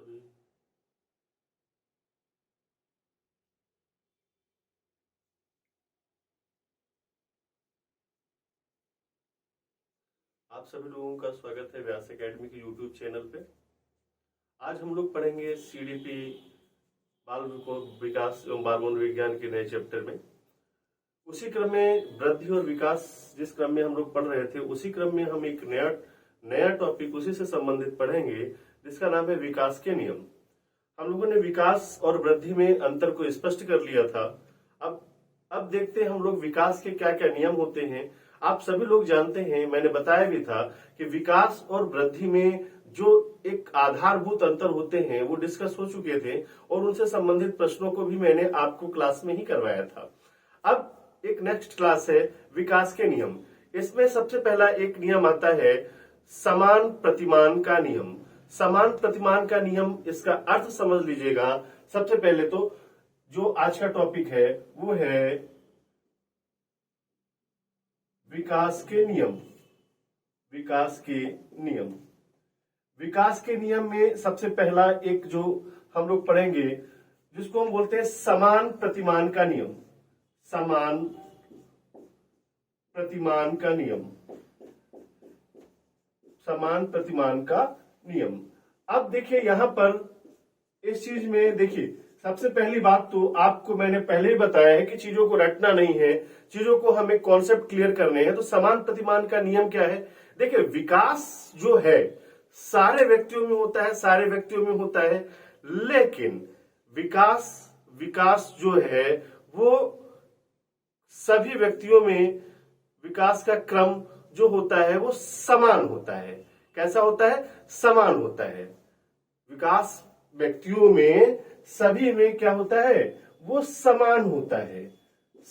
सभी। आप सभी लोगों का स्वागत है व्यास एकेडमी के यूट्यूब चैनल पे। आज हम लोग पढ़ेंगे सीडीपी बाल विकास एवं बाल मनोविज्ञान के नए चैप्टर में। उसी क्रम में वृद्धि और विकास जिस क्रम में हम लोग पढ़ रहे थे, उसी क्रम में हम एक नया टॉपिक उसी से संबंधित पढ़ेंगे जिसका नाम है विकास के नियम। हम लोगों ने विकास और वृद्धि में अंतर को स्पष्ट कर लिया था। अब देखते हैं हम लोग विकास के क्या क्या नियम होते हैं। आप सभी लोग जानते हैं, मैंने बताया भी था कि विकास और वृद्धि में जो एक आधारभूत अंतर होते हैं वो डिस्कस हो चुके थे और उनसे संबंधित प्रश्नों को भी मैंने आपको क्लास में ही करवाया था। अब एक नेक्स्ट क्लास है विकास के नियम। इसमें सबसे पहला एक नियम आता है समान प्रतिमान का नियम। समान प्रतिमान का नियम, इसका अर्थ समझ लीजिएगा। सबसे पहले तो जो आज का टॉपिक है वो है विकास के नियम। विकास के नियम, विकास के नियम में सबसे पहला एक जो हम लोग पढ़ेंगे जिसको हम बोलते हैं समान प्रतिमान का नियम। समान प्रतिमान का नियम, समान प्रतिमान का नियम। अब देखिए यहां पर इस चीज में देखिए, सबसे पहली बात तो आपको मैंने पहले ही बताया है कि चीजों को रटना नहीं है, चीजों को हमें कॉन्सेप्ट क्लियर करने हैं। तो समान प्रतिमान का नियम क्या है? देखिए विकास जो है सारे व्यक्तियों में होता है, सारे व्यक्तियों में होता है, लेकिन विकास जो है वो सभी व्यक्तियों में विकास का क्रम जो होता है वो समान होता है। कैसा होता है? समान होता है। विकास व्यक्तियों में सभी में क्या होता है? वो समान होता है।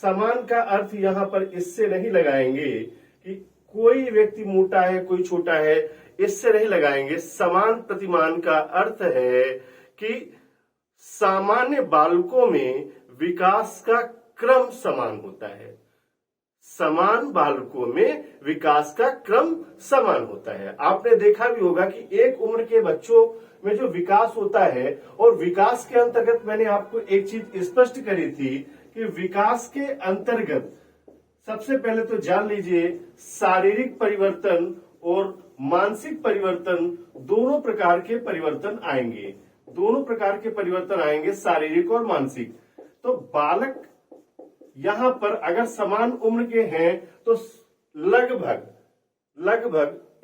समान का अर्थ यहां पर इससे नहीं लगाएंगे कि कोई व्यक्ति मोटा है कोई छोटा है, इससे नहीं लगाएंगे। समान प्रतिमान का अर्थ है कि सामान्य बालकों में विकास का क्रम समान होता है। समान बालकों में विकास का क्रम समान होता है। आपने देखा भी होगा कि एक उम्र के बच्चों में जो विकास होता है, और विकास के अंतर्गत मैंने आपको एक चीज स्पष्ट करी थी कि विकास के अंतर्गत सबसे पहले तो जान लीजिए शारीरिक परिवर्तन और मानसिक परिवर्तन, दोनों प्रकार के परिवर्तन आएंगे। दोनों प्रकार के परिवर्तन आएंगे, शारीरिक और मानसिक। तो बालक यहां पर अगर समान उम्र के हैं तो लगभग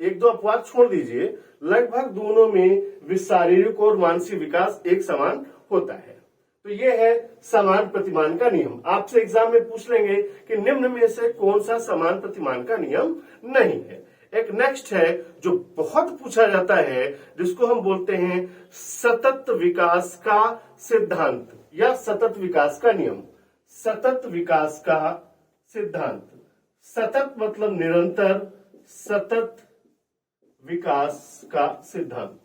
एक दो अपवाद छोड़ दीजिए, लगभग दोनों में शारीरिक और मानसिक विकास एक समान होता है। तो ये है समान प्रतिमान का नियम। आपसे एग्जाम में पूछ लेंगे कि निम्न में से कौन सा समान प्रतिमान का नियम नहीं है। एक नेक्स्ट है जो बहुत पूछा जाता है, जिसको हम बोलते हैं सतत विकास का सिद्धांत या सतत विकास का नियम। सतत विकास का सिद्धांत। सतत मतलब निरंतर, सतत विकास का सिद्धांत।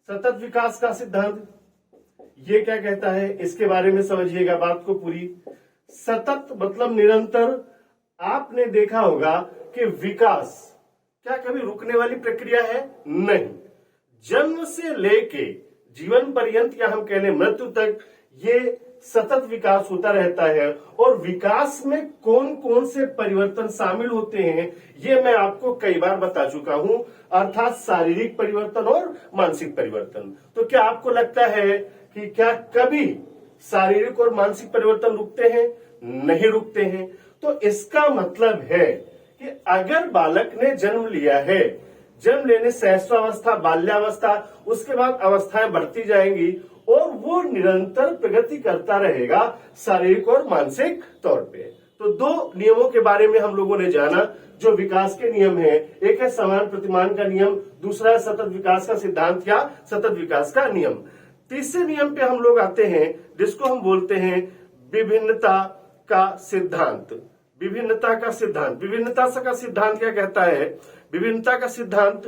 सतत विकास का सिद्धांत ये क्या कहता है, इसके बारे में समझिएगा बात को पूरी। सतत मतलब निरंतर। आपने देखा होगा कि विकास क्या कभी रुकने वाली प्रक्रिया है? नहीं। जन्म से लेके जीवन पर्यंत या हम कह लें मृत्यु तक ये सतत विकास होता रहता है। और विकास में कौन कौन से परिवर्तन शामिल होते हैं ये मैं आपको कई बार बता चुका हूं, अर्थात शारीरिक परिवर्तन और मानसिक परिवर्तन। तो क्या आपको लगता है कि क्या कभी शारीरिक और मानसिक परिवर्तन रुकते हैं? नहीं रुकते हैं। तो इसका मतलब है कि अगर बालक ने जन्म लिया है, जन्म लेने सहस्रावस्था, बाल्यावस्था, उसके बाद अवस्थाएं बढ़ती जाएंगी और वो निरंतर प्रगति करता रहेगा शारीरिक और मानसिक तौर पे। तो दो नियमों के बारे में हम लोगों ने जाना जो विकास के नियम है। एक है समान प्रतिमान का नियम, दूसरा है सतत विकास का सिद्धांत या सतत विकास का नियम। तीसरे नियम पे हम लोग आते हैं जिसको हम बोलते हैं विभिन्नता का सिद्धांत। विभिन्नता का सिद्धांत, विभिन्नता का सिद्धांत क्या कहता है? विभिन्नता का सिद्धांत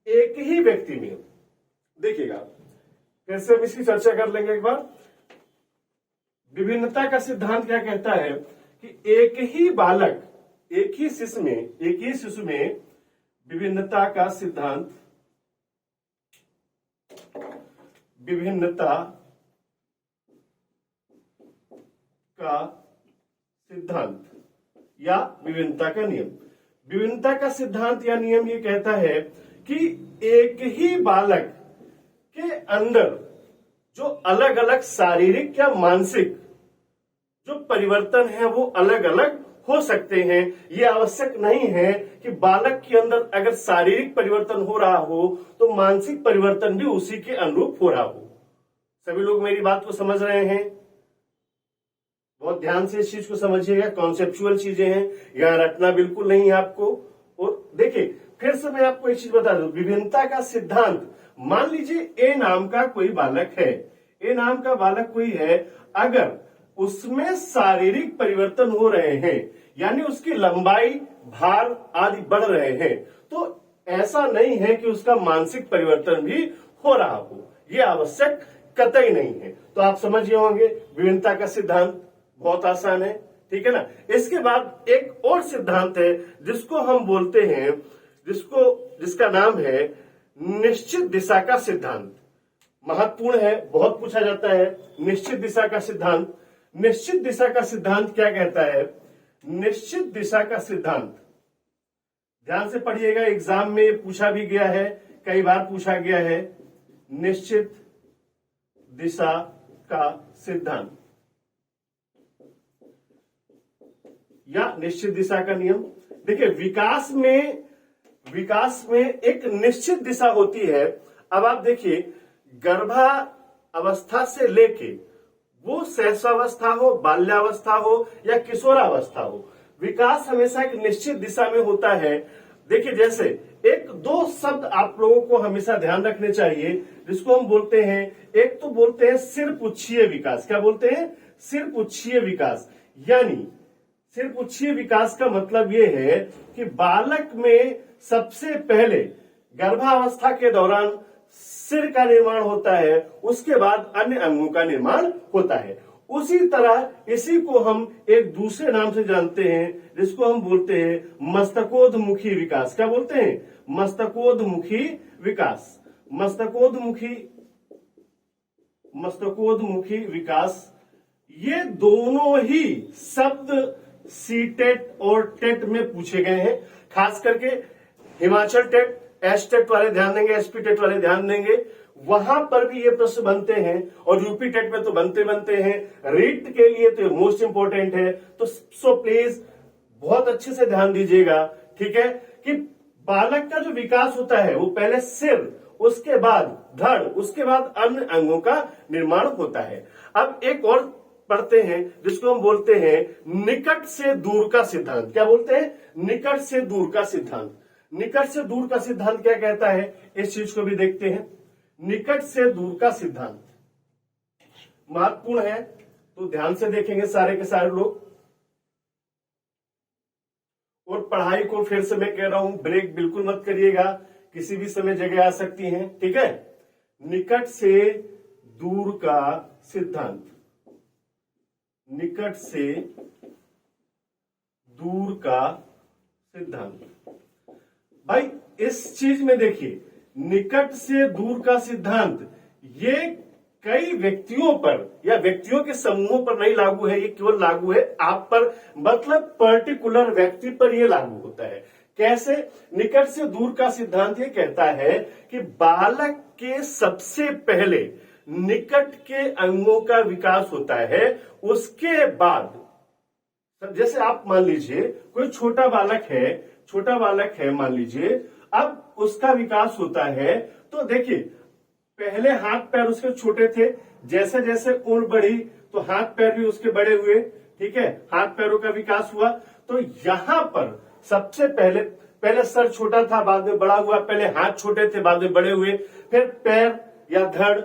एक ही व्यक्ति में, देखिएगा कैसे हम इसकी चर्चा कर लेंगे एक बार। विभिन्नता का सिद्धांत क्या कहता है कि एक ही बालक, एक ही शिशु में विभिन्नता का सिद्धांत विभिन्नता का सिद्धांत या विभिन्नता का नियम। विभिन्नता का सिद्धांत या नियम ये कहता है कि एक ही बालक के अंदर जो अलग अलग शारीरिक या मानसिक जो परिवर्तन है वो अलग अलग हो सकते हैं। ये आवश्यक नहीं है कि बालक के अंदर अगर शारीरिक परिवर्तन हो रहा हो तो मानसिक परिवर्तन भी उसी के अनुरूप हो रहा हो। सभी लोग मेरी बात को समझ रहे हैं? बहुत ध्यान से इस चीज को समझिएगा, कॉन्सेप्चुअल चीजें हैं, यहां रटना बिल्कुल नहीं है आपको। और देखिए फिर से मैं आपको एक चीज बता दूं, विभिन्नता का सिद्धांत, मान लीजिए ए नाम का कोई बालक है, ए नाम का बालक कोई है, अगर उसमें शारीरिक परिवर्तन हो रहे हैं यानी उसकी लंबाई, भार आदि बढ़ रहे हैं, तो ऐसा नहीं है कि उसका मानसिक परिवर्तन भी हो रहा हो, यह आवश्यक कतई नहीं है। तो आप समझ गए होंगे विभिन्नता का सिद्धांत बहुत आसान है, ठीक है ना। इसके बाद एक और सिद्धांत है जिसको हम बोलते हैं, जिसका नाम है निश्चित दिशा का सिद्धांत। महत्वपूर्ण है, बहुत पूछा जाता है निश्चित दिशा का सिद्धांत। निश्चित दिशा का सिद्धांत क्या कहता है? निश्चित दिशा का सिद्धांत, ध्यान से पढ़िएगा, एग्जाम में पूछा भी गया है, कई बार पूछा गया है। निश्चित दिशा का सिद्धांत या निश्चित दिशा का नियम। देखिए विकास में एक निश्चित दिशा होती है। अब आप देखिए गर्भावस्था से लेके वो शैशवावस्था हो, बाल्यावस्था हो या किशोरावस्था हो, विकास हमेशा एक निश्चित दिशा में होता है। देखिए जैसे एक दो शब्द आप लोगों को हमेशा ध्यान रखने चाहिए जिसको हम बोलते हैं, एक तो बोलते हैं सिरपुच्छीय विकास। क्या बोलते हैं? सिरपुच्छीय विकास। यानी सिरपुच्छीय विकास का मतलब यह है कि बालक में सबसे पहले गर्भावस्था के दौरान सिर का निर्माण होता है, उसके बाद अन्य अंगों का निर्माण होता है। उसी तरह इसी को हम एक दूसरे नाम से जानते हैं जिसको हम बोलते हैं मस्तकोद्मुखी विकास। क्या बोलते हैं? मस्तकोद्मुखी विकास। मस्तकोद्मुखी विकास, ये दोनों ही शब्द सीटेट और टेट में पूछे गए हैं। खास करके हिमाचल टेट, एस टेट वाले ध्यान देंगे, एसपी टेट वाले ध्यान देंगे, वहां पर भी ये प्रश्न बनते हैं और यूपी टेट में तो बनते हैं। रीट के लिए तो मोस्ट इंपोर्टेंट है। तो सो प्लीज बहुत अच्छे से ध्यान दीजिएगा, ठीक है, कि बालक का जो विकास होता है वो पहले सिर, उसके बाद धड़, उसके बाद अन्य अंगों का निर्माण होता है। अब एक और पढ़ते हैं जिसको हम बोलते हैं निकट से दूर का सिद्धांत। क्या बोलते हैं? निकट से दूर का सिद्धांत। निकट से दूर का सिद्धांत क्या कहता है, इस चीज को भी देखते हैं। निकट से दूर का सिद्धांत महत्वपूर्ण है, तो ध्यान से देखेंगे सारे के सारे लोग। और पढ़ाई को फिर से मैं कह रहा हूं, ब्रेक बिल्कुल मत करिएगा, किसी भी समय जगह आ सकती है, ठीक है। निकट से दूर का सिद्धांत, निकट से दूर का सिद्धांत। भाई इस चीज में देखिए, निकट से दूर का सिद्धांत ये कई व्यक्तियों पर या व्यक्तियों के समूहों पर नहीं लागू है, ये केवल लागू है आप पर, मतलब पर्टिकुलर व्यक्ति पर ये लागू होता है। कैसे? निकट से दूर का सिद्धांत ये कहता है कि बालक के सबसे पहले निकट के अंगों का विकास होता है, उसके बाद जैसे आप मान लीजिए कोई छोटा बालक है मान लीजिए, अब उसका विकास होता है, तो देखिए पहले हाथ पैर उसके छोटे थे, जैसे जैसे उम्र बढ़ी तो हाथ पैर भी उसके बड़े हुए, ठीक है, हाथ पैरों का विकास हुआ। तो यहां पर सबसे पहले सर छोटा था, बाद में बड़ा हुआ, पहले हाथ छोटे थे, बाद में बड़े हुए, फिर पैर या धड़,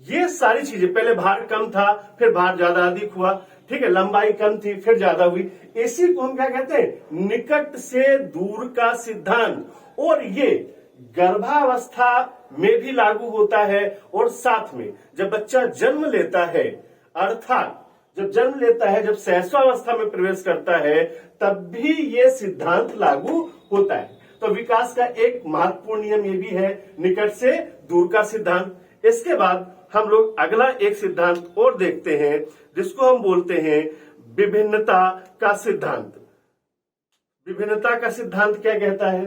ये सारी चीजें, पहले भार कम था, फिर भार ज्यादा अधिक हुआ, ठीक है, लंबाई कम थी, फिर ज्यादा हुई। इसी को हम क्या कहते हैं? निकट से दूर का सिद्धांत। और ये गर्भावस्था में भी लागू होता है, और साथ में जब बच्चा जन्म लेता है, अर्थात जब जन्म लेता है, जब शैशवावस्था में प्रवेश करता है, तब भी ये सिद्धांत लागू होता है। तो विकास का एक महत्वपूर्ण नियम ये भी है, निकट से दूर का सिद्धांत। इसके बाद हम लोग अगला एक सिद्धांत और देखते हैं जिसको हम बोलते हैं विभिन्नता का सिद्धांत। विभिन्नता का सिद्धांत क्या कहता है?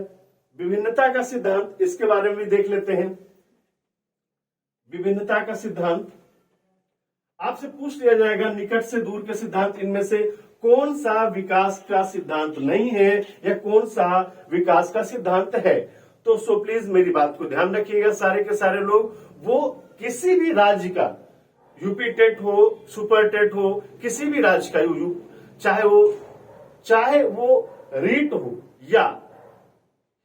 विभिन्नता का सिद्धांत, इसके बारे में भी देख लेते हैं। विभिन्नता का सिद्धांत आपसे पूछ लिया जाएगा निकट से दूर के सिद्धांत इनमें से कौन सा विकास का सिद्धांत नहीं है या कौन सा विकास का सिद्धांत है। तो सो प्लीज मेरी बात को ध्यान रखिएगा सारे के सारे लोग, वो किसी भी राज्य का, यूपी टेट हो, सुपर टेट हो, किसी भी राज्य का, चाहे वो रीट हो या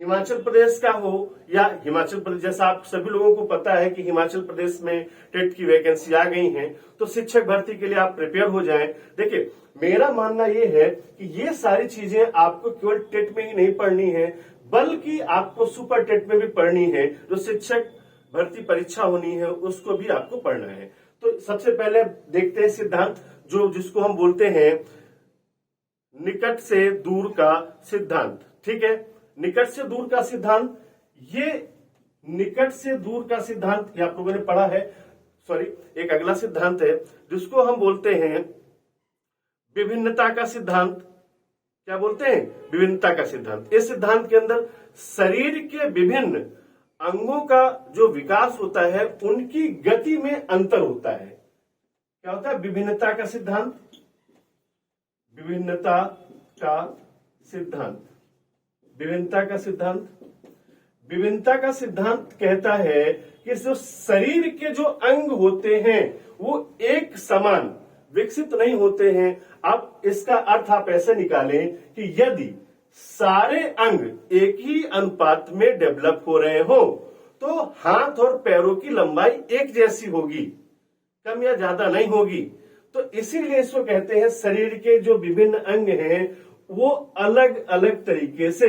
हिमाचल प्रदेश का हो या हिमाचल प्रदेश, जैसा आप सभी लोगों को पता है कि हिमाचल प्रदेश में टेट की वैकेंसी आ गई है, तो शिक्षक भर्ती के लिए आप प्रिपेयर हो जाएं। देखिए मेरा मानना यह है कि ये सारी चीजें आपको केवल टेट में ही नहीं पढ़नी है, बल्कि आपको सुपर टेट में भी पढ़नी है। जो शिक्षक भर्ती परीक्षा होनी है उसको भी आपको पढ़ना है। तो सबसे पहले देखते हैं सिद्धांत जिसको हम बोलते हैं निकट से दूर का सिद्धांत। ठीक है, निकट से दूर का सिद्धांत, ये निकट से दूर का सिद्धांत ये आप लोगों ने पढ़ा है। एक अगला सिद्धांत है जिसको हम बोलते हैं विभिन्नता का सिद्धांत। क्या बोलते हैं? विभिन्नता का सिद्धांत। इस सिद्धांत के अंदर शरीर के विभिन्न अंगों का जो विकास होता है उनकी गति में अंतर होता है। क्या होता है? विभिन्नता का सिद्धांत। विभिन्नता का सिद्धांत, विभिन्नता का सिद्धांत, विभिन्नता का सिद्धांत कहता है कि जो शरीर के जो अंग होते हैं वो एक समान विकसित नहीं होते हैं। अब इसका अर्थ आप ऐसे निकालें कि यदि सारे अंग एक ही अनुपात में डेवलप हो रहे हो तो हाथ और पैरों की लंबाई एक जैसी होगी, कम या ज्यादा नहीं होगी। तो इसीलिए इसको कहते हैं शरीर के जो विभिन्न अंग हैं वो अलग अलग तरीके से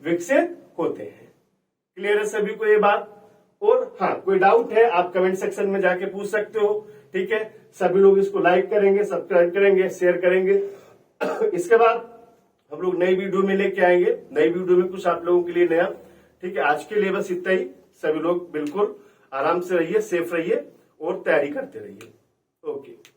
विकसित होते हैं। क्लियर है सभी को ये बात? और हाँ, कोई डाउट है आप कमेंट सेक्शन में जाके पूछ सकते हो। ठीक है, सभी लोग इसको लाइक करेंगे, सब्सक्राइब करेंगे, शेयर करेंगे। इसके बाद हम लोग नई वीडियो में लेके आएंगे, नई वीडियो में कुछ आप लोगों के लिए नया। ठीक है, आज के लिए बस इतना ही। सभी लोग बिल्कुल आराम से रहिए, सेफ रहिए और तैयारी करते रहिए। ओके।